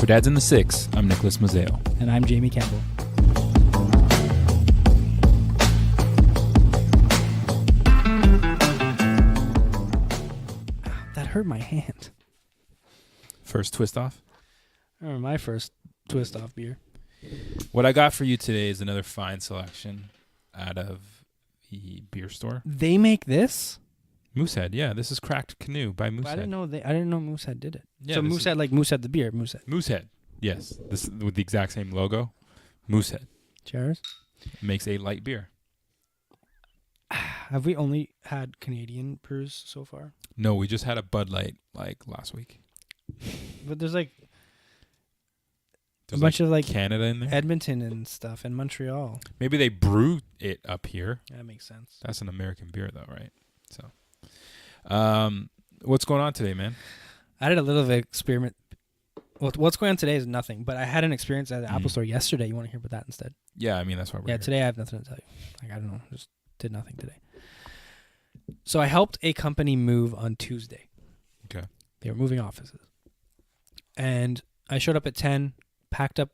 For Dads in the Six, I'm Nicholas Mazzeo. And I'm Jamie Campbell. That hurt my hand. First twist off. I remember my first twist off beer. What I got for you today is another fine selection out of the beer store. They make this? Moosehead, yeah. This is Cracked Canoe by Moosehead. I didn't know Moosehead did it. Yeah, so Moosehead, like Moosehead the beer, Moosehead. Moosehead, yes. This with the exact same logo. Moosehead. Cheers. Makes a light beer. Have we only had Canadian brews so far? No, we just had a Bud Light like last week. But there's like There's a bunch of like Canada in there. Edmonton and stuff and Montreal. Maybe they brew it up here. That makes sense. That's an American beer though, right? So, what's going on today, man? I did a little bit of experiment. Well, what's going on today is nothing, but I had an experience at the Apple Store yesterday. You want to hear about that instead? Yeah, I mean, that's why we're here. Today I have nothing to tell you. Like, I don't know. Just did nothing today. So I helped a company move on Tuesday. Okay. They were moving offices. And I showed up at 10, packed up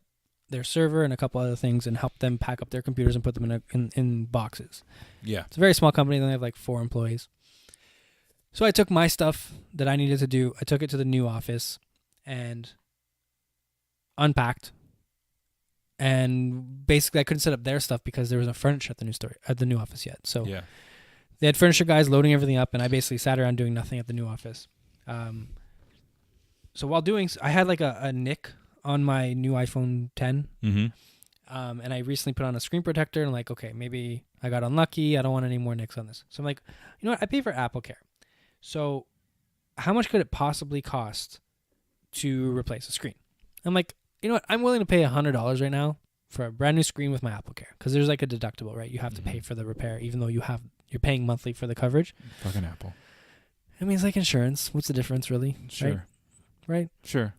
their server and a couple other things and helped them pack up their computers and put them in boxes. Yeah. It's a very small company. They only have like 4 employees. So I took my stuff that I needed to do. I took it to the new office and unpacked. And basically I couldn't set up their stuff because there was no furniture at the new office yet. So Yeah. they had furniture guys loading everything up, and I basically sat around doing nothing at the new office. So while doing, I had like a nick on my new iPhone 10. Mm-hmm. And I recently put on a screen protector and I'm like, okay, maybe I got unlucky. I don't want any more nicks on this. So I'm like, you know what? I pay for AppleCare. So how much could it possibly cost to replace a screen? I'm like, you know what? I'm willing to pay $100 right now for a brand new screen with my AppleCare because there's like a deductible, right? You have to pay for the repair even though you're paying monthly for the coverage. Fucking Apple. I mean, it's like insurance. What's the difference really? Sure. Right? Sure.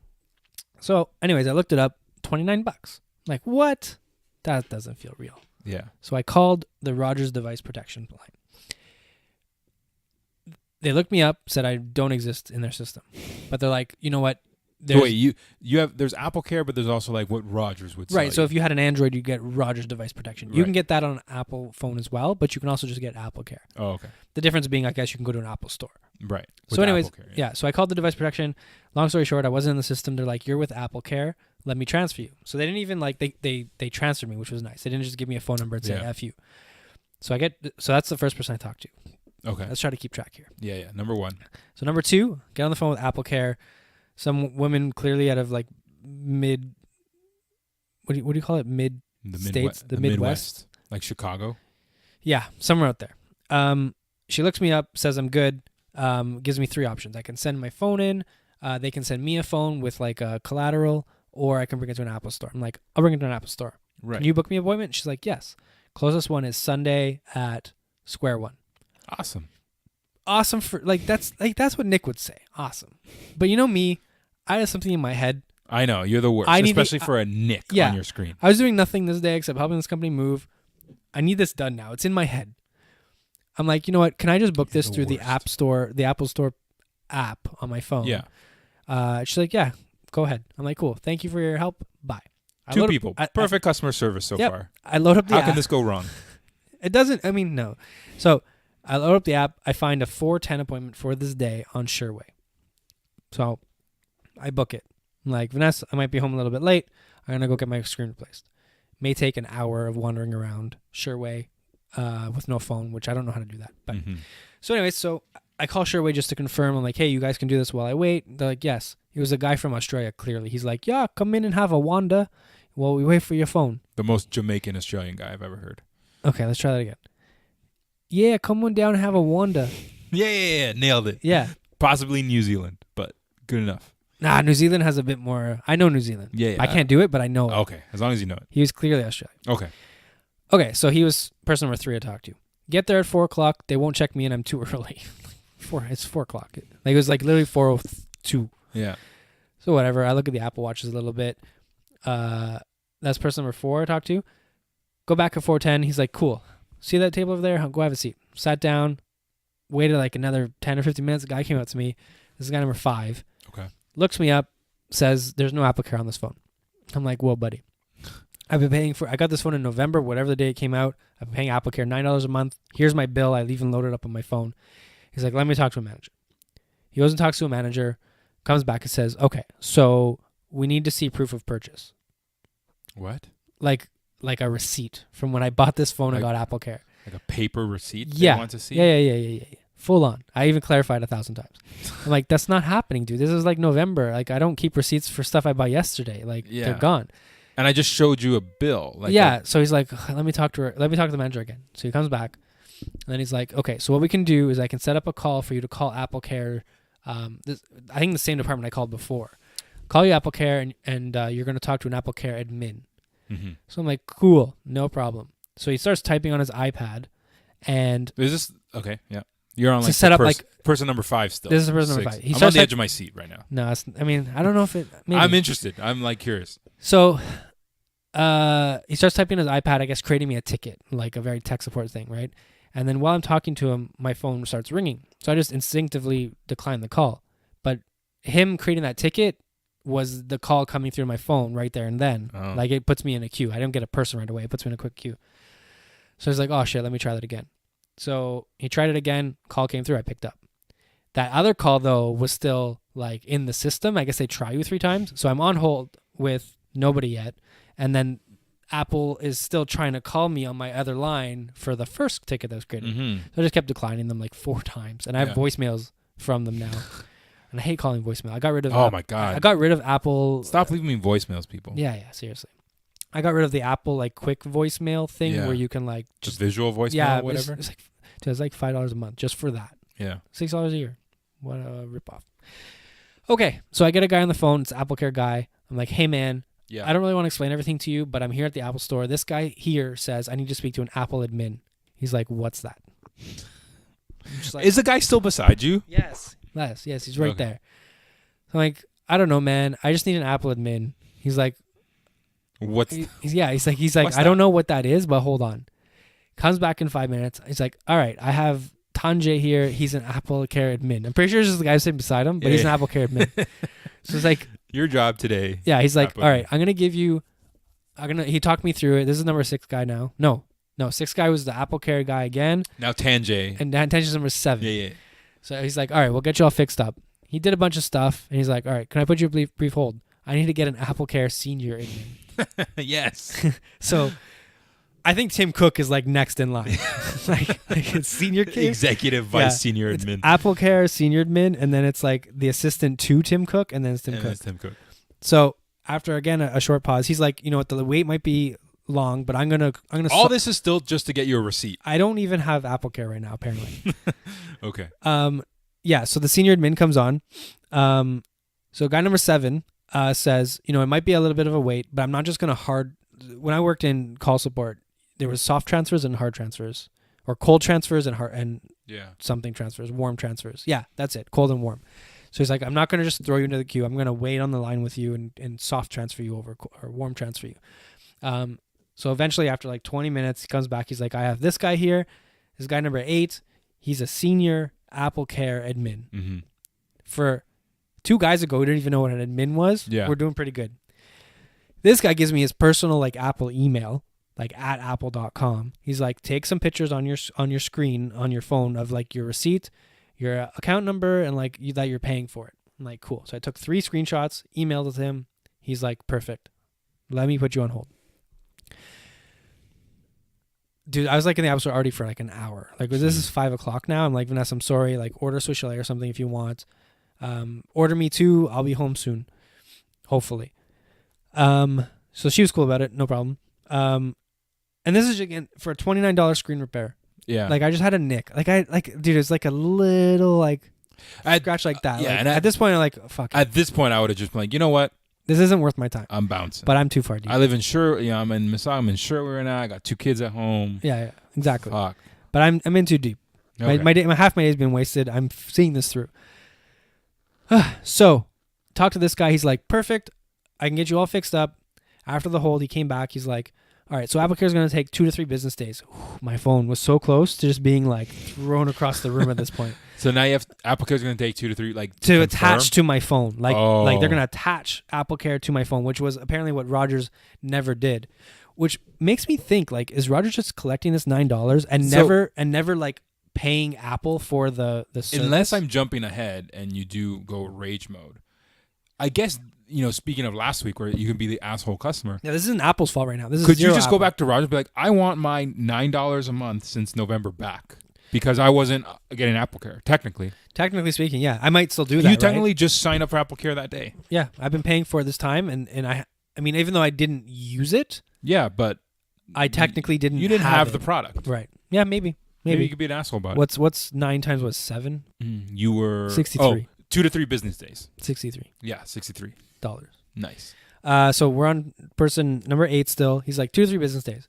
So anyways, I looked it up, $29. Like, what? That doesn't feel real. Yeah. So I called the Rogers device protection line. They looked me up, said I don't exist in their system. But they're like, you know what? So wait, there's AppleCare, but there's also like what Rogers would say. Right. So if you had an Android, you get Rogers device protection. You can get that on an Apple phone as well, but you can also just get AppleCare. Oh, okay. The difference being, I guess you can go to an Apple store. Right. So anyways, so I called the device protection. Long story short, I wasn't in the system. They're like, you're with AppleCare. Let me transfer you. So they didn't even like, they transferred me, which was nice. They didn't just give me a phone number and say, F you. So that's the first person I talked to. Okay. Let's try to keep track here. Yeah. Number 1. So number 2, get on the phone with AppleCare. Some women clearly out of like mid, what do you call it? Mid states, the Midwest, like Chicago. Yeah, somewhere out there. She looks me up, says I'm good. Gives me 3 options. I can send my phone in. They can send me a phone with like a collateral, or I can bring it to an Apple store. I'm like, I'll bring it to an Apple store. Right. Can you book me an appointment? She's like, yes. Closest one is Sunday at Square One. Awesome for that's what Nick would say. Awesome. But you know me, I have something in my head. I know, you're the worst, especially for a nick on your screen. I was doing nothing this day except helping this company move. I need this done now. It's in my head. I'm like, you know what? Can I just book this through the App Store, the Apple Store app on my phone? Yeah. She's like, yeah, go ahead. I'm like, cool. Thank you for your help. Bye. 2 people. Perfect customer service so far. I load up the app. How can this go wrong? It doesn't. I mean, no. So I load up the app. I find a 4:10 appointment for this day on Sherway. So I book it. I'm like, Vanessa, I might be home a little bit late. I'm going to go get my screen replaced. May take an hour of wandering around Sherway with no phone, which I don't know how to do that. But So anyways, so I call Sherway just to confirm. I'm like, hey, you guys can do this while I wait. They're like, yes. He was a guy from Australia, clearly. He's like, yeah, come in and have a Wanda while we wait for your phone. The most Jamaican Australian guy I've ever heard. Okay, let's try that again. Yeah, come on down and have a Wanda. Yeah. Nailed it. Yeah. Possibly New Zealand, but good enough. Nah, New Zealand has a bit more. I know New Zealand. Yeah. I can't do it, but I know it. Okay, as long as you know it. He was clearly Australian. Okay, so he was person number 3 I talked to. Get there at 4 o'clock. They won't check me in. I'm too early. It's 4 o'clock. Like, it was like literally 4:02. Yeah. So whatever. I look at the Apple Watches a little bit. That's person number 4 I talked to. Go back at 4:10. He's like, cool. See that table over there? Go have a seat. Sat down. Waited like another 10 or 15 minutes. The guy came up to me. This is guy number 5. Okay. Looks me up. says there's no Apple Care on this phone. I'm like, whoa, buddy. I got this phone in November, whatever the day it came out. I've been paying Apple Care $9 a month. Here's my bill. I even loaded it up on my phone. He's like, let me talk to a manager. He goes and talks to a manager, comes back and says, okay, so we need to see proof of purchase. What? Like a receipt from when I bought this phone and got Apple Care. Like a paper receipt Yeah. they want to see? Yeah. Full on. I even clarified 1,000 times. I'm like, that's not happening, dude. This is like November. Like, I don't keep receipts for stuff I bought yesterday. Like, Yeah. they're gone. And I just showed you a bill. Like Yeah. So he's like, let me talk to the manager again. So he comes back, and then he's like, okay, so what we can do is I can set up a call for you to call Apple Care. I think the same department I called before. Call you Apple Care, and you're going to talk to an Apple Care admin. Mm-hmm. So I'm like, cool, no problem. So he starts typing on his iPad, and Is this okay? Yeah, you're on to like set up like person number 5 still. this is person number 6. 5. He I'm on starts the like, edge of my seat right now. no, I mean, I don't know if it. Maybe. I'm interested. I'm like curious. So, he starts typing on his iPad, I guess, creating me a ticket, like a very tech support thing, right? And then while I'm talking to him, my phone starts ringing. So I just instinctively decline the call. But him creating that ticket was the call coming through my phone right there and then. Oh. Like, it puts me in a queue. I don't get a person right away. It puts me in a quick queue. So he's like, oh, shit, let me try that again. So he tried it again. Call came through. I picked up. That other call, though, was still, like, in the system. I guess they try you 3 times. So I'm on hold with nobody yet. And then Apple is still trying to call me on my other line for the first ticket that was created. Mm-hmm. So I just kept declining them like 4 times. And I have Yeah. voicemails from them now. And I hate calling voicemail. I got rid of Oh my god! I got rid of Apple. Stop leaving me voicemails, people. Yeah, seriously. I got rid of the Apple like quick voicemail thing Yeah. where you can like Just visual voicemail, yeah, or whatever. It's like $5 a month just for that. Yeah. $6 a year. What a ripoff. Okay, so I get a guy on the phone. It's an Apple Care guy. I'm like, hey man, Yeah. I don't really want to explain everything to you, but I'm here at the Apple store. This guy here says I need to speak to an Apple admin. He's like, what's that? I'm just like, Is the guy still beside you? yes, he's right Okay. there. So I'm like, I don't know, man. I just need an Apple admin. He's like, What's he's like, What's I don't that? know what that is, but hold on. Comes back in 5 minutes. He's like, all right, I have Tanjay here. He's an Apple Care admin. I'm pretty sure this is the guy sitting beside him, but he's an Yeah. Apple Care admin. So it's like, your job today? yeah, he's like, Apple all right, I'm gonna give you. He talked me through it. This is number 6 guy now. No, 6 guy was the Apple Care guy again, Now Tanjay. and attention's number 7. Yeah. So he's like, all right, we'll get you all fixed up. He did a bunch of stuff, and he's like, all right, can I put you a brief hold? I need to get an Apple Care senior admin. Yes. So I think Tim Cook is like next in line. like it's senior kid. Executive Yeah, vice senior It's admin. Apple Care senior admin, and then it's like the assistant to Tim Cook, and then it's Tim And Cook. it's Tim Cook. So after again a short pause, he's like, you know what, the wait might be long, but I'm gonna All this is still just to get you a receipt. I don't even have Apple Care right now, apparently. Okay. Yeah, so the senior admin comes on. So guy number 7 says, you know, it might be a little bit of a wait, but I'm not just gonna when I worked in call support, there was soft transfers and hard transfers, or cold transfers and hard and Yeah. something transfers, warm transfers. Yeah, that's it, cold and warm. So he's like, I'm not gonna just throw you into the queue. I'm gonna wait on the line with you and soft transfer you over or warm transfer you. So eventually, after like 20 minutes, he comes back. He's like, I have this guy here. This guy number 8. He's a senior Apple Care admin. Mm-hmm. For 2 guys ago, we didn't even know what an admin was. Yeah. We're doing pretty good. This guy gives me his personal like Apple email, like at apple.com. He's like, take some pictures on your screen on your phone of like your receipt, your account number, and like that you're paying for it. I'm like, cool. So I took 3 screenshots, emailed it to him. He's like, perfect. Let me put you on hold. Dude, I was like in the App Store already for like an hour. Like, this is 5 o'clock now. I'm like, Vanessa, I'm sorry. Like, order Swiss Chalet or something if you want. Order me too. I'll be home soon. Hopefully. So she was cool about it. No problem. And this is again for a $29 screen repair. Yeah. Like, I just had a nick. Dude, it's like a little like scratch like that. yeah, Like, and at this point, I'm like, fuck it. At this point, I would have just been like, you know what? This isn't worth my time. I'm bouncing. But I'm too far deep. I live in Sherwood. I'm in Mississauga. I'm in Sherwood right now. I got 2 kids at home. Yeah, exactly. Fuck. But I'm in too deep. Okay. My half my day's been wasted. I'm seeing this through. So, talk to this guy. He's like, perfect. I can get you all fixed up. After the hold, he came back. He's like, all right, so AppleCare is going to take 2 to 3 business days. My phone was so close to just being like thrown across the room at this point. So now you have AppleCare is going to take 2 to 3 like to confirm? attach to my phone. Like they're Oh. gonna attach AppleCare to my phone, which was apparently what Rogers never did. Which makes me think, like, is Rogers just collecting this $9 and never like paying Apple for the service? Unless I'm jumping ahead and you do go rage mode. I guess, speaking of last week where you can be the asshole customer. Yeah, this isn't Apple's fault right now. This is Could you zero just go Apple. back to Rogers and be like, I want my $9 a month since November back because I wasn't getting AppleCare, technically. Technically speaking, yeah, I might still do that. You right? technically just signed up for AppleCare that day. Yeah, I've been paying for it this time, and I mean, even though I didn't use it, Yeah, but I technically didn't. you didn't have it. the product. Right. Yeah, maybe. Maybe you could be an asshole about What's 9 times 7? You were 63. 2 to 3 business days. $63. Yeah, $63. Nice. So we're on person number 8 still. He's like 2 to 3 business days.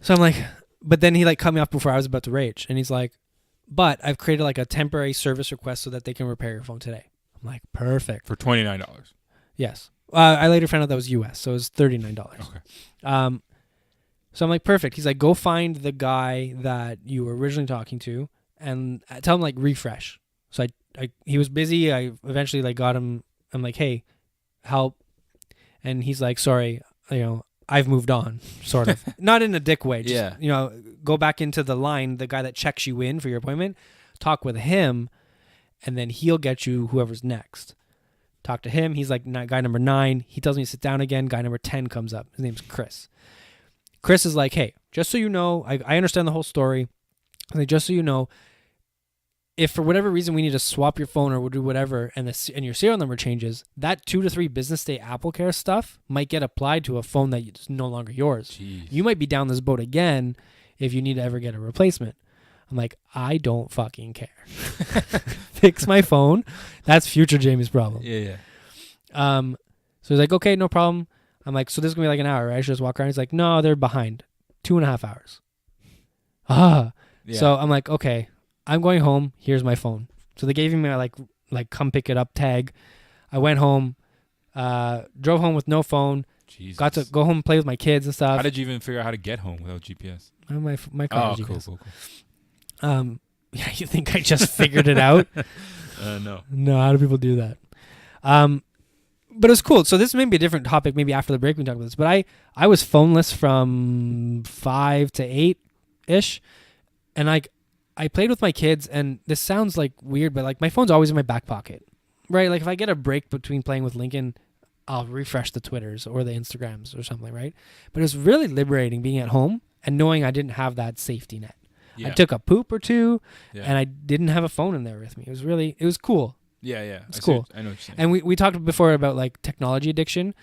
So I'm like, but then he like cut me off before I was about to rage, and he's like, but I've created like a temporary service request so that they can repair your phone today. I'm like, perfect. For $29. Yes. I later found out that was US, so it was $39. Okay. So I'm like, perfect. He's like, go find the guy that you were originally talking to and tell him like refresh. So he was busy. I eventually like got him. I'm like, hey, help. And he's like, sorry, I've moved on, sort of. Not in a dick way. Just, go back into the line, the guy that checks you in for your appointment, talk with him, and then he'll get you whoever's next. Talk to him. He's like guy number 9. He tells me to sit down again. Guy number 10 comes up. His name's Chris. Chris is like, hey, just so you know, I understand the whole story. Like, just so you know, if for whatever reason we need to swap your phone or we'll do whatever and your serial number changes, that 2 to 3 business day AppleCare stuff might get applied to a phone that is no longer yours. Jeez. You might be down this boat again if you need to ever get a replacement. I'm like, I don't fucking care. Fix my phone. That's future Jamie's problem. Yeah. So he's like, okay, no problem. I'm like, so this is going to be like an hour, right? I should just walk around. He's like, no, they're behind. 2.5 hours. Yeah. So I'm like, okay, I'm going home. Here's my phone. So they gave me my like come pick it up tag. I went home, drove home with no phone. Jesus. Got to go home and play with my kids and stuff. How did you even figure out how to get home without GPS? My car has cool, GPS. cool. Yeah, you think I just figured it out? No. No, how do people do that? But it was cool. So this may be a different topic. Maybe after the break we can talk about this. But I was phoneless from 5 to 8-ish. And like I played with my kids, and this sounds like weird, but like my phone's always in my back pocket. Right? Like if I get a break between playing with Lincoln, I'll refresh the Twitters or the Instagrams or something, right? But it was really liberating being at home and knowing I didn't have that safety net. Yeah. I took a poop or two, Yeah. and I didn't have a phone in there with me. It was cool. Yeah. It's cool. I know what you're saying. And we talked before about like technology addiction.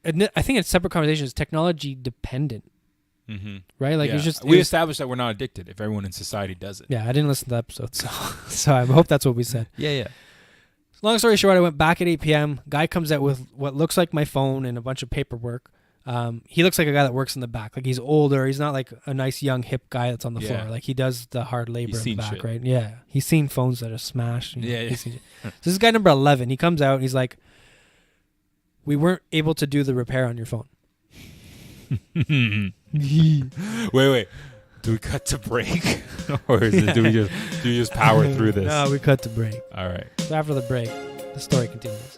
And I think it's separate conversations. Technology dependent, Mm-hmm. right? Like Yeah. it's just we established that we're not addicted if everyone in society does it. Yeah, I didn't listen to the episode, so I hope that's what we said. Yeah. Long story short, I went back at 8 p.m. Guy comes out with what looks like my phone and a bunch of paperwork. He looks like a guy that works in the back. Like he's older. He's not like a nice young hip guy that's on the floor. Like he does the hard labor He's in the seen back, shit. right? Yeah. He's seen phones that are smashed. Yeah. He's seen shit. So this is guy number 11. He comes out and he's like, we weren't able to do the repair on your phone. Wait. Do we cut to break, or is it, do we just power through this? No, we cut to break. All right. So after the break, the story continues.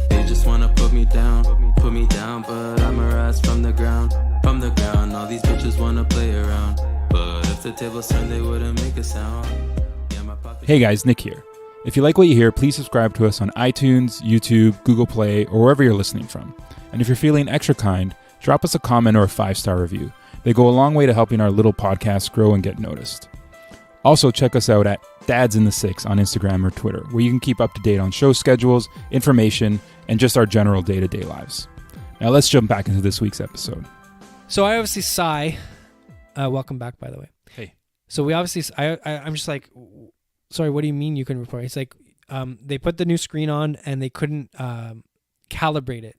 They just wanna put me down, but I'm a rise from the ground. All these bitches wanna play around, but if the tables turned, they wouldn't make a sound. Yeah, my pocket. Hey guys, Nick here. If you like what you hear, please subscribe to us on iTunes, YouTube, Google Play, or wherever you're listening from. And if you're feeling extra kind, drop us a comment or a 5-star review. They go a long way to helping our little podcast grow and get noticed. Also, check us out at Dads in the Six on Instagram or Twitter, where you can keep up to date on show schedules, information, and just our general day-to-day lives. Now let's jump back into this week's episode. So I obviously sigh. Welcome back, by the way. Hey. So we obviously, I'm just like, sorry, what do you mean you couldn't report? It's like, they put the new screen on and they couldn't calibrate it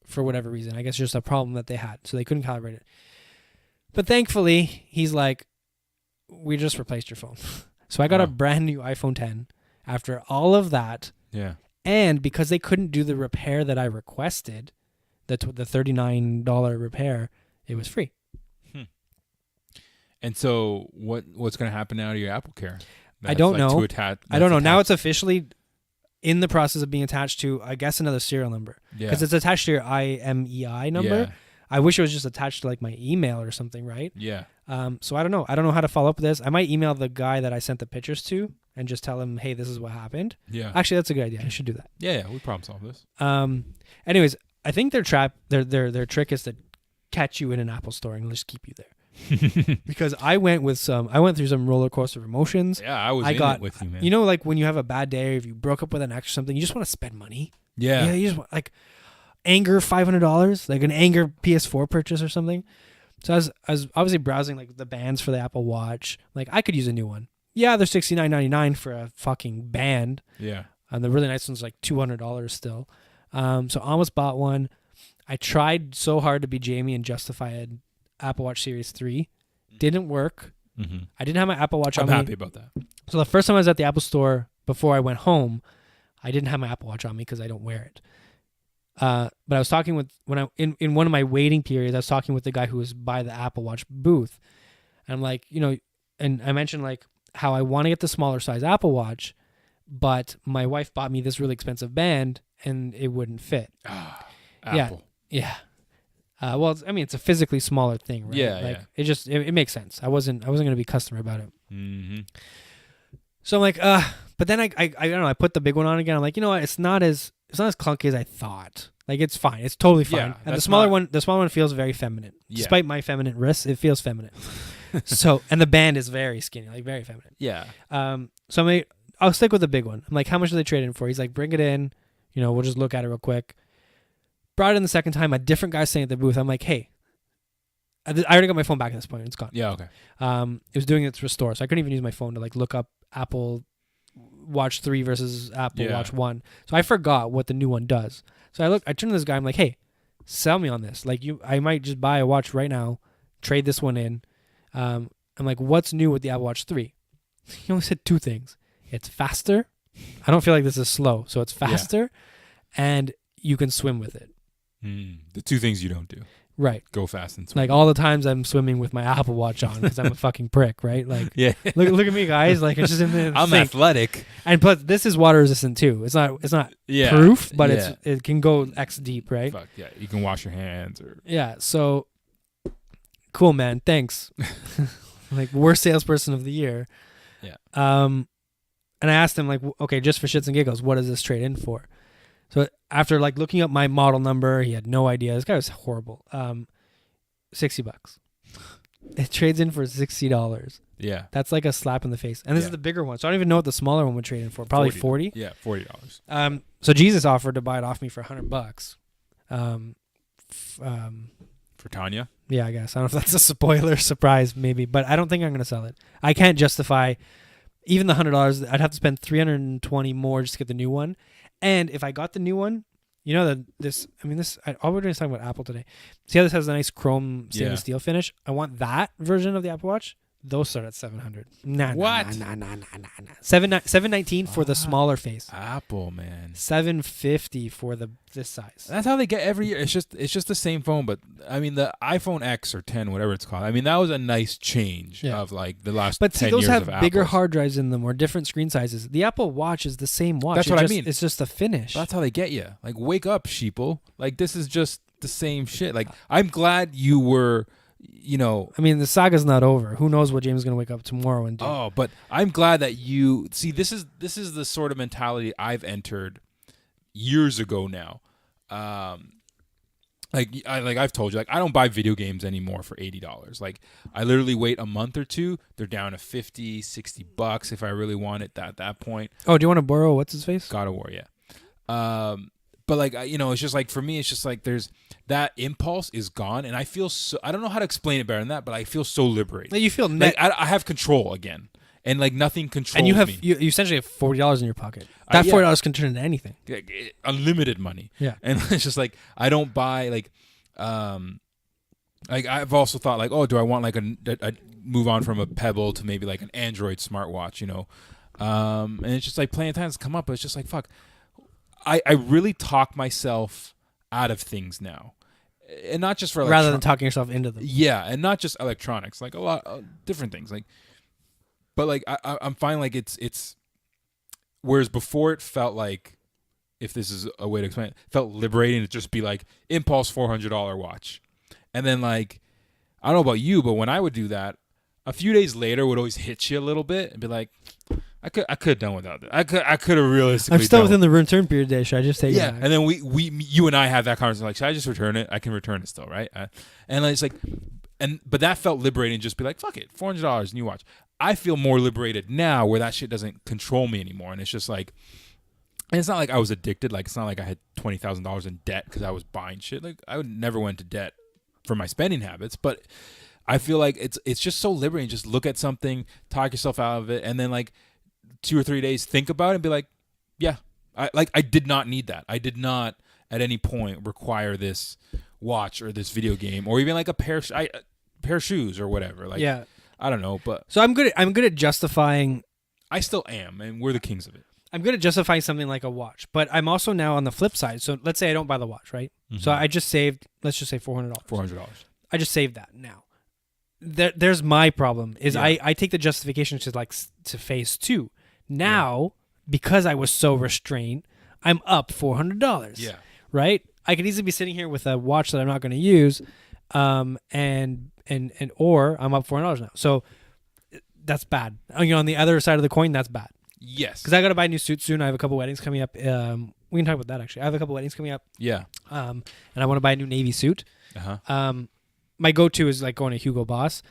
for whatever reason. I guess just a problem that they had, so they couldn't calibrate it. But thankfully, he's like, we just replaced your phone. So I got a brand new iPhone 10 after all of that. Yeah. And because they couldn't do the repair that I requested, the $39 repair, it was free. And so what's going to happen now to your Apple Care? I don't know. I don't know. Now it's it's officially in the process of being attached to, I guess, another serial number. yeah. Because it's attached to your IMEI number. Yeah. I wish it was just attached to like my email or something, right? Yeah. So I don't know. I don't know how to follow up with this. I might email the guy that I sent the pictures to and just tell him, hey, this is what happened. Yeah. Actually, that's a good idea. I should do that. Yeah. We problem solve this. Anyways, I think their trick is to catch you in an Apple store and just keep you there. Because I went through some roller coaster of emotions. Yeah, I was in it with you, man. You know, like when you have a bad day or if you broke up with an ex or something, you just want to spend money. Yeah. You just want, like, anger $500, like an anger PS4 purchase or something. So I was obviously browsing like the bands for the Apple Watch. Like, I could use a new one. Yeah, they're $69.99 for a fucking band. Yeah. And the really nice one's like $200 still. So I almost bought one. I tried so hard to be Jamie and justify an Apple Watch Series 3. Didn't work. Mm-hmm. I didn't have my Apple Watch on I'm me. happy about that. So the first time I was at the Apple store before I went home, I didn't have my Apple Watch on me because I don't wear it. But I was talking with in one of my waiting periods, I was talking with the guy who was by the Apple Watch booth. And I'm like, and I mentioned like how I want to get the smaller size Apple Watch, but my wife bought me this really expensive band and it wouldn't fit. Apple. Yeah. Well, it's a physically smaller thing, right? Yeah, like yeah. it makes sense. I wasn't going to be customer about it. Mm-hmm. So I'm like, but then I don't know. I put the big one on again. I'm like, you know what? It's not as clunky as I thought. Like, it's fine. It's totally fine. Yeah, and the smaller one feels very feminine. Yeah. Despite my feminine wrists, it feels feminine. So, and the band is very skinny, like very feminine. Yeah. So I'll stick with the big one. I'm like, how much do they trade in for? He's like, bring it in. We'll just look at it real quick. Brought it in the second time. A different guy sitting at the booth. I'm like, hey, I already got my phone back at this point. It's gone. Yeah. Okay. It was doing its restore, so I couldn't even use my phone to like look up Apple Watch 3 versus Apple Watch 1. So I forgot what the new one does. So I turned to this guy. I'm like, hey, sell me on this. Like, I might just buy a watch right now, trade this one in. I'm like, what's new with the Apple Watch 3? He only said two things. It's faster. I don't feel like this is slow, so it's faster, and you can swim with it. The two things you don't do. Right. Go fast and swim. Like, all the times I'm swimming with my Apple Watch on because I'm a fucking prick, right? Like, yeah. look at me, guys. Like, it's just in the I'm sink. athletic. And plus, this is water resistant too. It's not Yeah. proof, but Yeah. it can go X deep, right? Fuck yeah. You can wash your hands or. Yeah. So cool, man. Thanks. Like, worst salesperson of the year. Yeah. And I asked him, like, okay, just for shits and giggles, what does this trade in for? So after like looking up my model number, he had no idea. This guy was horrible. $60. It trades in for $60. Yeah. That's like a slap in the face. And this is the bigger one. So I don't even know what the smaller one would trade in for. Probably 40. Yeah, $40. So Jesus offered to buy it off me for $100. For Tanya? Yeah, I guess. I don't know if that's a spoiler surprise, maybe, but I don't think I'm going to sell it. I can't justify even the $100. I'd have to spend $320 more just to get the new one. And if I got the new one, all we're doing is talking about Apple today. See how this has a nice chrome stainless steel finish? I want that version of the Apple Watch. Those start at $700. What? $719 for the smaller face. Apple, man. $750 for this size. That's how they get every year. It's just the same phone, but I mean the iPhone X or 10, whatever it's called. I mean that was a nice change of like the last. But 10 see, those years have of bigger Apples. hard drives in them or different screen sizes. The Apple Watch is the same watch. That's what I mean. It's just the finish. But that's how they get you. Like, wake up, sheeple. Like, this is just the same shit. Like, I'm glad you were. The saga's not over. Who knows what James is going to wake up tomorrow and do? Oh, but I'm glad that you see. This is the sort of mentality I've entered years ago now. I've told you, like, I don't buy video games anymore for $80. Like, I literally wait a month or two. They're down to $50, $60 if I really want it at that point. Oh, do you want to borrow what's his face? God of War, yeah. But like, it's just like, for me, it's just like there's that impulse is gone, and I feel so. I don't know how to explain it better than that, but I feel so liberated. Like, you feel like I have control again, and like nothing controls me. And me. you essentially have $40 in your pocket. That $40 can turn into anything. Unlimited money. Yeah, and it's just like I don't buy like I've also thought like, oh, do I want like a move on from a Pebble to maybe like an Android smartwatch, and it's just like plenty of times come up, but it's just like fuck. I really talk myself out of things now, and not just for rather than talking yourself into them. Yeah, and not just electronics, like a lot of different things. Like, but like I'm finding like it's whereas before it felt like, if this is a way to explain it, felt liberating to just be like impulse $400 watch, and then like I don't know about you, but when I would do that, a few days later would always hit you a little bit and be like, I could have done without that. I could have realistically. I'm still done within the return period day. Should I just take it back? And then you and I have that conversation like, should I just return it? I can return it still, right? And it's like, but that felt liberating. Just be like, fuck it, $400 new watch. I feel more liberated now, where that shit doesn't control me anymore, and it's just like, and it's not like I was addicted. Like, it's not like I had $20,000 in debt because I was buying shit. Like, I would never went into debt for my spending habits, but I feel like it's just so liberating. Just look at something, talk yourself out of it, and then like 2 or 3 days think about it and be like, yeah, I did not need that. I did not at any point require this watch or this video game or even like a pair of shoes or whatever. Like, Yeah. I don't know, but So I'm good at justifying. I still am, and we're the kings of it. I'm good at justifying something like a watch, but I'm also now on the flip side. So let's say I don't buy the watch, right? So I just saved, let's just say $400. $400. I just saved that now. There's my problem is Yeah. I take the justification to phase 2. Now, because I was so restrained, I'm up $400. Yeah. Right? I could easily be sitting here with a watch that I'm not going to use, or I'm up $400 now. So that's bad. On the other side of the coin, that's bad. Yes. Because I got to buy a new suit soon. I have a couple weddings coming up. We can talk about that actually. I have a couple weddings coming up. Yeah. And I want to buy a new navy suit. Uh-huh. My go-to is like going to Hugo Boss.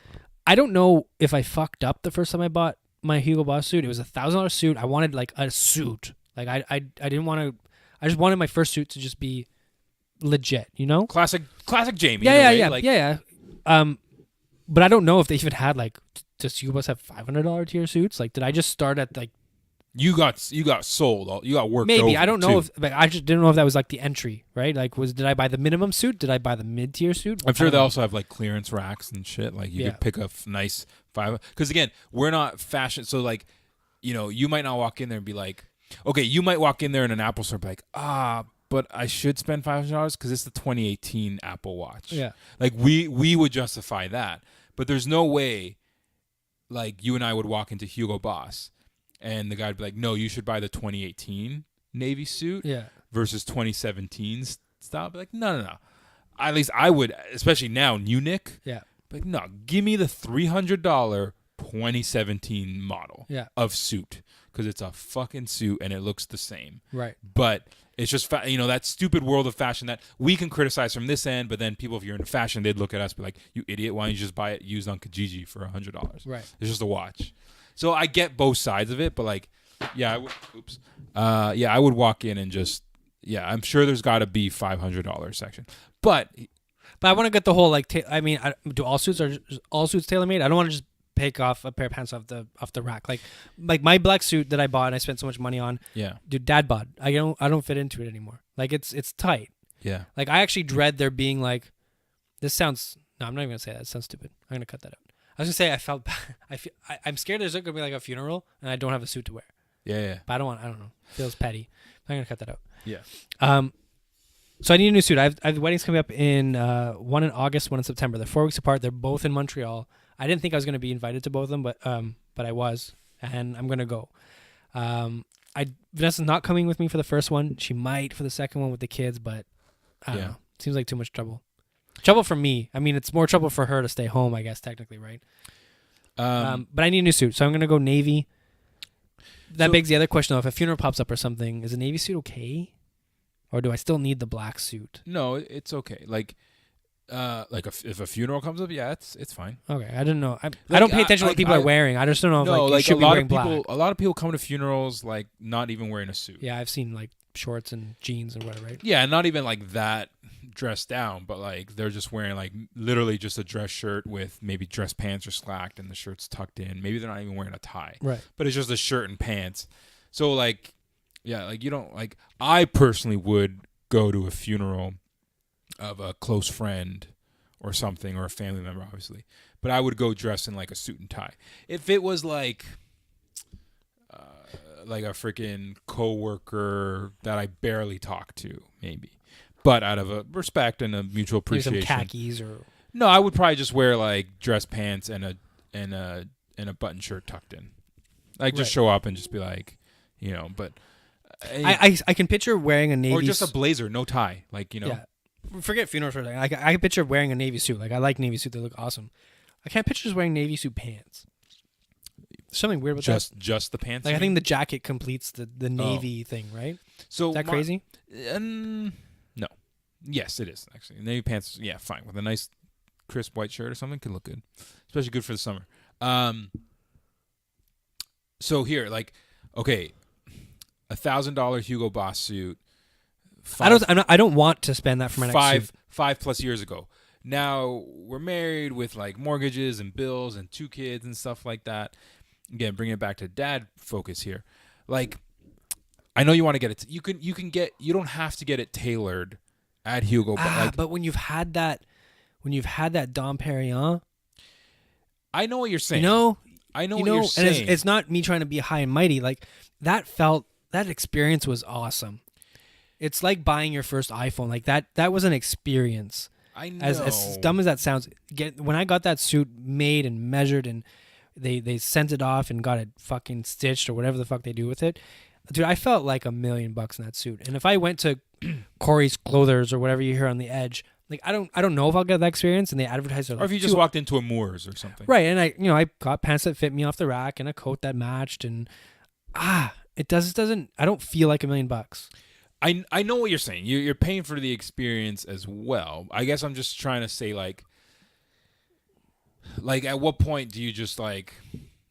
I don't know if I fucked up the first time I bought my Hugo Boss suit. It was $1,000 suit. I wanted like a suit. Like I didn't want to. I just wanted my first suit to just be legit. You know. Classic Jamie. Yeah. But I don't know if they even had like. Does Hugo Boss have $500 tier suits? Like, did I just start at like? You got sold. You got worked. Maybe over I don't know too. if. Like, I just didn't know if that was like the entry, right? Like, did I buy the minimum suit? Did I buy the mid tier suit? I'm sure I they don't know. also have like clearance racks and shit. Like you Yeah. could pick a nice $5. Because again, we're not fashion. So like, you might not walk in there and be like, okay, you might walk in there in an Apple store and be like, but I should spend $500 because it's the 2018 Apple Watch. Yeah. Like we would justify that, but there's no way. Like you and I would walk into Hugo Boss, and the guy'd be like, "No, you should buy the 2018 navy suit Yeah. versus 2017 style." I'd be like, no. At least I would, especially now, new Nick. Yeah. Like, no, give me the $300 2017 model Yeah. of suit because it's a fucking suit and it looks the same. Right. But it's just that stupid world of fashion that we can criticize from this end, but then people, if you're into fashion, they'd look at us and be like, "You idiot! Why don't you just buy it used on Kijiji for $100?" Right. It's just a watch. So I get both sides of it, but like, yeah, I would walk in and just, I'm sure there's got to be $500 section, but I want to get the whole like. Do all suits tailor made? I don't want to just pick off a pair of pants off the rack. Like my black suit that I bought and I spent so much money on. yeah, Dude, dad bod. I don't fit into it anymore. Like it's tight. yeah, Like I actually dread there being like. This sounds. No, I'm not even gonna say that. It sounds stupid. I'm gonna cut that out. I was gonna say I felt bad. I'm scared there's gonna be like a funeral and I don't have a suit to wear. yeah, But I don't know. It feels petty. I'm gonna cut that out. yeah. So I need a new suit. I have weddings coming up in one in August, one in September. They're 4 weeks apart. They're both in Montreal. I didn't think I was gonna be invited to both of them, but I was, and I'm gonna go. Vanessa's not coming with me for the first one. She might for the second one with the kids, but I don't know. Seems like too much trouble. Trouble for me. I mean, it's more trouble for her to stay home, I guess, technically, right? But I need a new suit, so I'm gonna go navy. That begs the other question though: if a funeral pops up or something, is a navy suit okay, or do I still need the black suit? No, it's okay. Like if a funeral comes up, yeah, it's fine. Okay, I didn't know. I don't pay attention to what people are wearing. I just don't know if you should be wearing black. A lot of people come to funerals like not even wearing a suit. Yeah, I've seen like shorts and jeans and whatever, right? Yeah, not even like that dressed down, but like they're just wearing like literally just a dress shirt with maybe dress pants or slacked and the shirt's tucked in. Maybe they're not even wearing a tie. Right. But it's just a shirt and pants. So like, yeah, like you don't like. I personally would go to a funeral of a close friend or something, or a family member, obviously. But I would go dressed in like a suit and tie. If it was like like a freaking coworker that I barely talk to, maybe, but out of a respect and a mutual Maybe some appreciation. khakis or No, I would probably just wear like dress pants and a button shirt tucked in, like just Right. show up and just be like, but I can picture wearing a navy or just a blazer, no tie, like Yeah. Forget funerals for a second. I can picture wearing a navy suit. Like I like navy suit; they look awesome. I can't picture just wearing navy suit pants. There's something weird with that. just the pants. Like you I think mean? the jacket completes the navy thing, right? So Is that crazy? No, yes, it is actually. Navy pants, yeah, fine with a nice crisp white shirt or something could look good, especially good for the summer. So here, like, okay, $1,000 Hugo Boss suit. I don't want to spend that for my next suit. 5+ years ago. Now we're married with like mortgages and bills and 2 kids and stuff like that. Again, bringing it back to dad focus here. Like, I know you want to get it. You don't have to get it tailored at Hugo. But when you've had that Dom Perignon, I know what you're saying. I know what you're and saying. it's not me trying to be high and mighty. Like that experience was awesome. It's like buying your first iPhone. Like that was an experience. I know. As dumb as that sounds, when I got that suit made and measured and they sent it off and got it fucking stitched or whatever the fuck they do with it, dude, I felt like $1 million in that suit. And if I went to Corey's Clothers or whatever you hear on the edge, like I don't know if I'll get that experience. And they advertise it. Or if you just walked into a Moores or something, right? And I got pants that fit me off the rack and a coat that matched, and it doesn't. I don't feel like $1 million. I know what you're saying. You're paying for the experience as well. I guess I'm just trying to say like at what point do you just like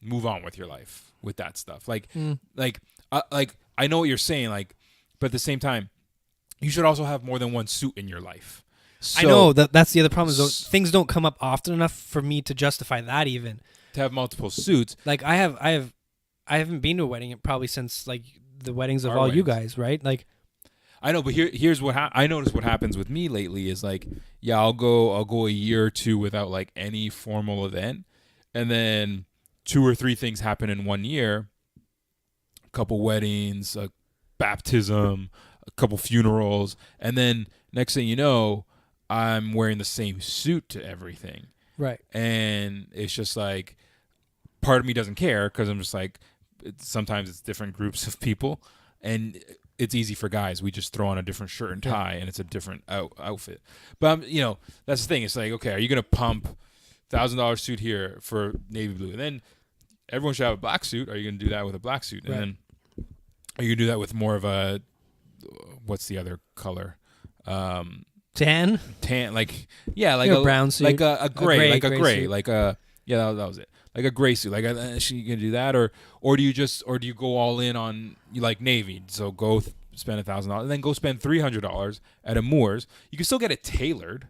move on with your life with that stuff? Like I know what you're saying. Like, but at the same time, you should also have more than one suit in your life. So, I know that's the other problem. Is those things don't come up often enough for me to justify that even. To have multiple suits. Like I haven't been to a wedding probably since like the weddings of Our all you weddings. guys, right? Like. I know, but here's what I noticed. What happens with me lately is like, yeah, I'll go a year or two without like any formal event, and then 2 or 3 things happen in 1 year. A couple weddings, a baptism, a couple funerals, and then next thing you know, I'm wearing the same suit to everything. Right. And it's just like, part of me doesn't care because I'm just like, sometimes it's different groups of people, and it's easy for guys. We just throw on a different shirt and tie, and it's a different outfit. But that's the thing. It's like, okay, are you gonna pump $1,000 suit here for navy blue, and then everyone should have a black suit? Are you gonna do that with a black suit, and then are you gonna do that with more of a what's the other color? Tan, like a brown suit, like a gray, like a gray, suit. like a that was it. Like a gray suit, like you gonna do that, or do you go all in on you like navy? So go spend $1,000, and then go spend $300 at a Moores. You can still get it tailored.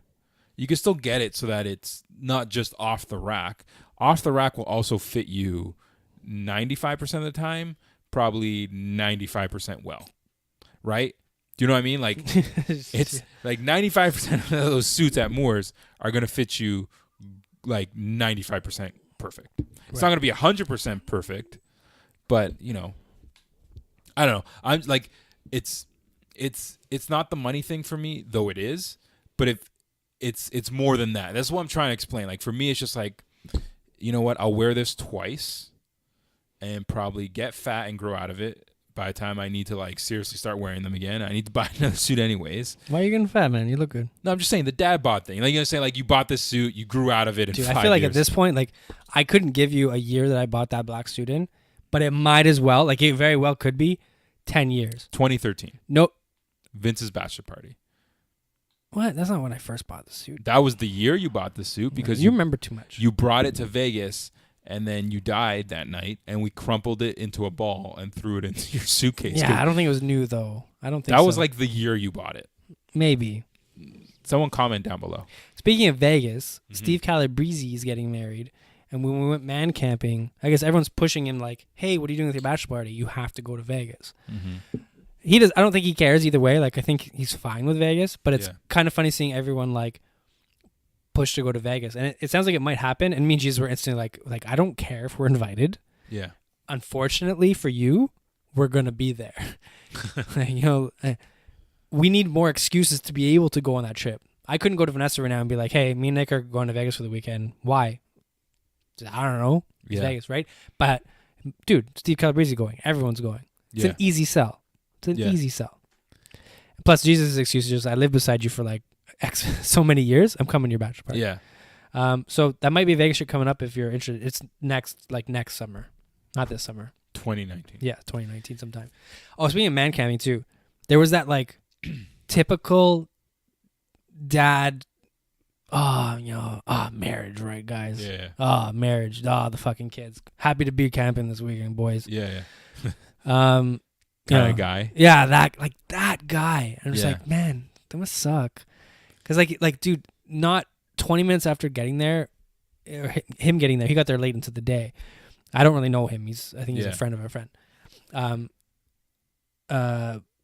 You can still get it so that it's not just off the rack. Off the rack will also fit you 95% of the time, probably 95% well, right? Do you know what I mean? Like it's like 95% of those suits at Moores are gonna fit you like 95%. Perfect. It's not going to be 100% perfect, but I don't know. I'm like, it's not the money thing for me, though it is, but if it's more than that. That's what I'm trying to explain. Like for me, it's just like, you know what? I'll wear this twice and probably get fat and grow out of it. By the time I need to like seriously start wearing them again, I need to buy another suit anyways. Why are you getting fat, man? You look good. No, I'm just saying the dad bod thing. Like you're gonna say like you bought this suit, you grew out of it in Dude, 5 I feel like years. at this point, like I couldn't give you a year that I bought that black suit in, but it might as well, like it very well could be 10 years. 2013. Nope. Vince's bachelor party. What? That's not when I first bought the suit. That was the year you bought the suit because you remember too much. You brought it to Vegas and then you died that night and we crumpled it into a ball and threw it into your suitcase. Yeah, I don't think it was new though. I don't think that was so. like the year you bought it. Maybe. Someone comment down below. Speaking of Vegas, Steve Calabrese is getting married. And when we went man camping, I guess everyone's pushing him like, hey, what are you doing with your bachelor party? You have to go to Vegas. He does. I don't think he cares either way. Like, I think he's fine with Vegas, but it's kind of funny seeing everyone like push to go to Vegas. And it sounds like it might happen. And me and Jesus were instantly like, I don't care if we're invited. Yeah. Unfortunately for you, we're gonna be there. You know, we need more excuses to be able to go on that trip. I couldn't go to Vanessa right now and be like, hey, me and Nick are going to Vegas for the weekend. Why? I don't know. It's Vegas, right? But dude, Steve Calabrese going. Everyone's going. It's an easy sell. It's an easy sell. Plus, Jesus' excuse is just, I live beside you for like X so many years. I'm coming to your bachelor party. Yeah. So that might be a Vegas trip coming up if you're interested. It's next summer, not this summer. 2019. Yeah, 2019 sometime. Oh, speaking of man camming too, there was that like typical dad. Marriage, right, guys? Yeah. Marriage. The fucking kids. Happy to be camping this weekend, boys. Yeah. Kind of guy. Yeah, that guy. And I'm just Yeah. like, man, that must suck. Because like, dude, not 20 minutes after getting there, or him getting there, he got there late into the day. I don't really know him. I think he's a friend of a friend.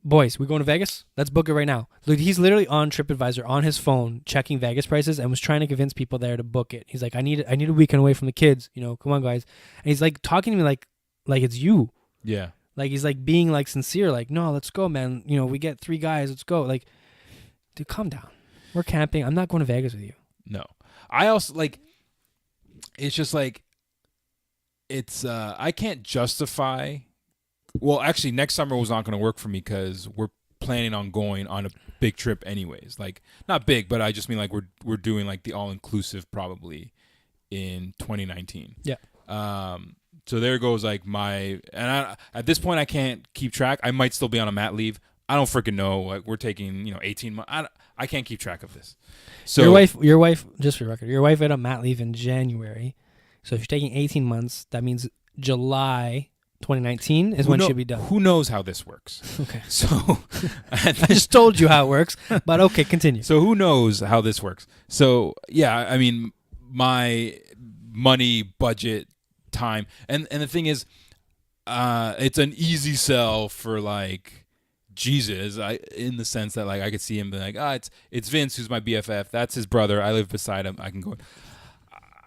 Boys, we going to Vegas? Let's book it right now. Look, he's literally on TripAdvisor on his phone checking Vegas prices and was trying to convince people there to book it. He's like, I need a weekend away from the kids. You know, come on, guys. And he's like talking to me like it's you. Yeah. Like he's like being like sincere. Like, no, let's go, man. You know, we get 3 guys. Let's go. Like, dude, calm down. We're camping. I'm not going to Vegas with you. No. I also like. It's just like. It's I can't justify. Well, actually, next summer was not going to work for me because we're planning on going on a big trip anyways. Like, not big, but I just mean like we're doing like the all-inclusive probably in 2019. Yeah. So there goes like at this point I can't keep track. I might still be on a mat leave. I don't freaking know. Like we're taking 18 months. I can't keep track of this. So your wife, just for the record, your wife had a mat leave in January. So if you're taking 18 months, that means July 2019 is when she'll be done. Who knows how this works? Okay. So I just told you how it works, but okay, continue. So who knows how this works? So yeah, I mean, my money, budget, time, and the thing is, it's an easy sell for like Jesus. In the sense that like I could see him be like, it's Vince who's my BFF. That's his brother. I live beside him. I can go.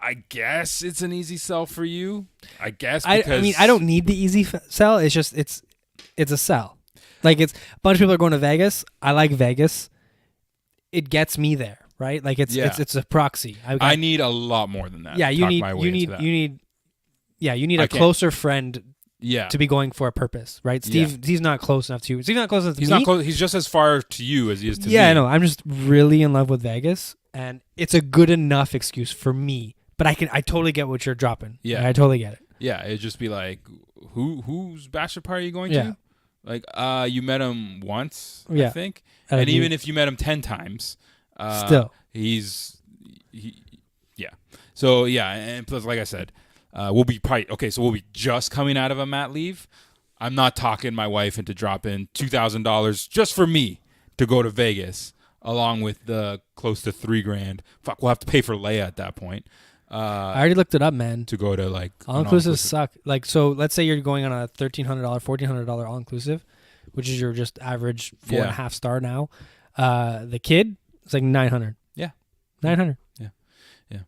I guess it's an easy sell for you. I guess because I mean I don't need the easy sell. It's just it's a sell. Like it's a bunch of people are going to Vegas. I like Vegas. It gets me there, right? Like it's a proxy. I need a lot more than that. Yeah, you need a closer friend. Yeah. To be going for a purpose, right? Steve's not close enough to you. Steve's not close enough to me. He's not close. He's just as far to you as he is to me. Yeah, I know. I'm just really in love with Vegas, and it's a good enough excuse for me. But I totally get what you're dropping. Yeah, like, I totally get it. Yeah, it'd just be like, whose bachelor party are you going to? Like, you met him once, I think, and even if you met him 10 times, still he's. So yeah, and plus, like I said, we'll be just coming out of a mat leave. I'm not talking my wife into dropping $2,000 just for me to go to Vegas, along with the close to $3,000. Fuck, we'll have to pay for Leia at that point. I already looked it up, man. To go to like all-inclusives suck. Like, so let's say you're going on a $1,300, $1,400 all-inclusive, which is your just average 4.5 star now. The kid, it's like 900. Yeah, 900. Yeah.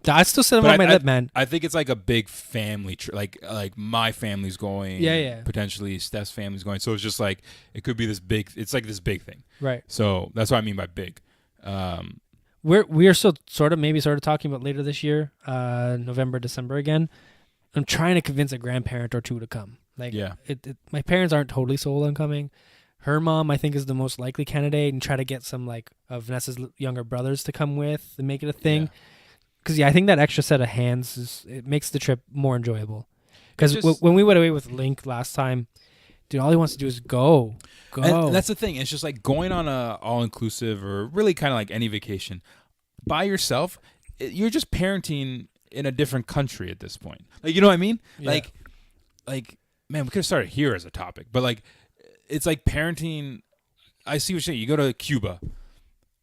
I still sit on my lip, man. I think it's like a big family trip. Like my family's going. Yeah. Potentially Steph's family's going. So it's just like it could be this big. It's like this big thing. Right. So that's what I mean by big. We are still sort of talking about later this year, November, December again. I'm trying to convince a grandparent or two to come. Like, my parents aren't totally sold on coming. Her mom, I think, is the most likely candidate, and try to get some like of Vanessa's younger brothers to come with and make it a thing. Because I think that extra set of hands it makes the trip more enjoyable. Because when we went away with Link last time, dude, all he wants to do is go. And that's the thing. It's just like going on a all-inclusive or really kind of like any vacation by yourself. You're just parenting in a different country at this point. Like, you know what I mean? Yeah. Like, man, we could have started here as a topic, but like, it's like parenting. I see what you're saying. You go to Cuba,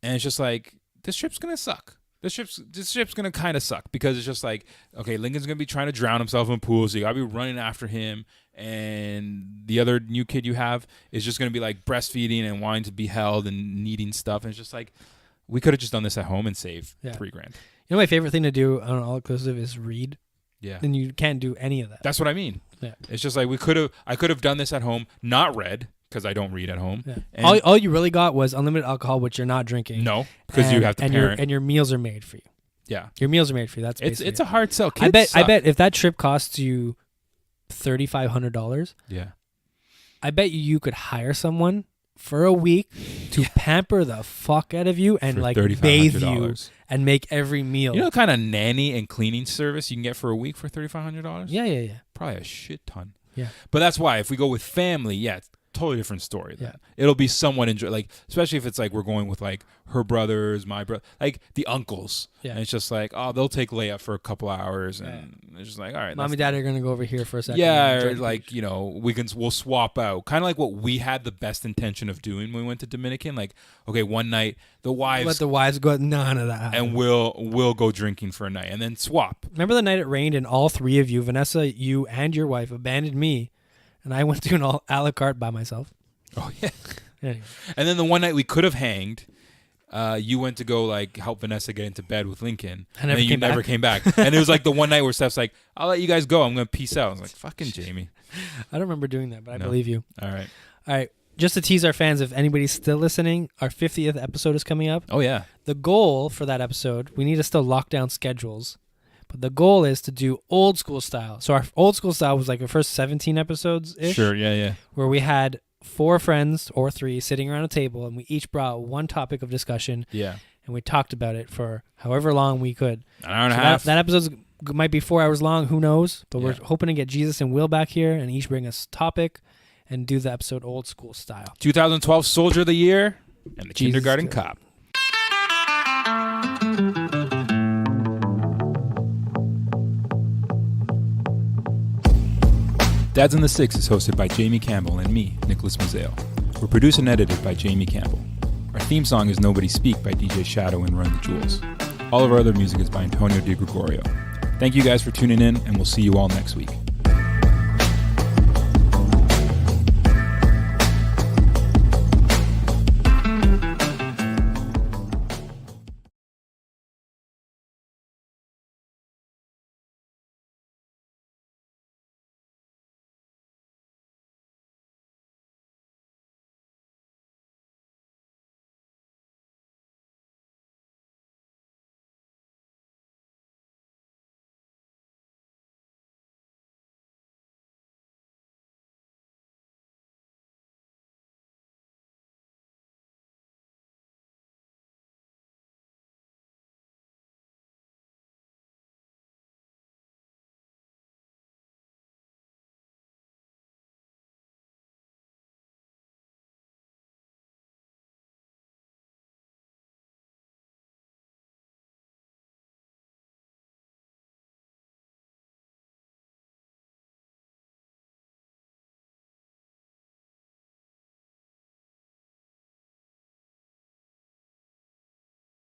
and it's just like this trip's gonna suck. This trip's gonna kind of suck because it's just like, okay, Lincoln's gonna be trying to drown himself in pools, so you gotta be running after him, and the other new kid you have is just gonna be like breastfeeding and wanting to be held and needing stuff, and it's just like we could have just done this at home and saved $3,000. You know, my favorite thing to do on an all inclusive is read. Yeah, and you can't do any of that. That's what I mean. Yeah. It's just like I could have done this at home, not read, because I don't read at home. Yeah. And All you really got was unlimited alcohol, which you're not drinking. no, because you have to parent. and your meals are made for you. Yeah. Your meals are made for you. That's It's basically a hard sell. I Kids suck. bet if that trip costs you $3,500, Yeah. I bet you could hire someone for a week to pamper the fuck out of you and For like bathe you $3,500. and make every meal. You know the kind of nanny and cleaning service you can get for a week for $3,500? Yeah. Probably a shit ton. Yeah. But that's why if we go with family, yeah, it's a totally different story. Then. Yeah. It'll be somewhat like, especially if it's like we're going with like her brothers, my brother, like the uncles. Yeah. And it's just like, oh, they'll take Leia for a couple hours, and it's just like, all right, Mom and dad are gonna go over here for a second. yeah, and or enjoy the like beach. we'll swap out, kind of like what we had the best intention of doing when we went to Dominican. Like, okay, one night the let wives the wives go. None of that. and we'll go drinking for a night, and then swap. Remember the night it rained and all three of you, Vanessa, you and your wife, abandoned me, and I went to an all a la carte by myself. Oh yeah. Anyway. And then the one night we could have hanged, you went to go like help Vanessa get into bed with Lincoln, I never and you came never back. came back. And it was like the one night where Steph's like, "I'll let you guys go. I'm gonna peace out." I was like, "Fucking Jamie." I don't remember doing that, but I No. believe you. All right. All right. Just to tease our fans, if anybody's still listening, our 50th episode is coming up. Oh yeah. The goal for that episode, we need to still lock down schedules, but the goal is to do old school style. So our old school style was like our first 17 episodes ish, Sure. Yeah. where we had 4 friends or 3 sitting around a table, and we each brought one topic of discussion, Yeah. and we talked about it for however long we could. An hour and So a half. that episode might be 4 hours long. Who knows? But we're Yeah. hoping to get Jesus and Will back here and each bring us topic and do the episode old school style. 2012 Soldier of the Year and the Jesus Kindergarten good. Cop. Dads in the Six is hosted by Jamie Campbell and me, Nicholas Mazzeo. We're produced and edited by Jamie Campbell. Our theme song is Nobody Speak by DJ Shadow and Run the Jewels. All of our other music is by Antonio Di Gregorio. Thank you guys for tuning in, and we'll see you all next week.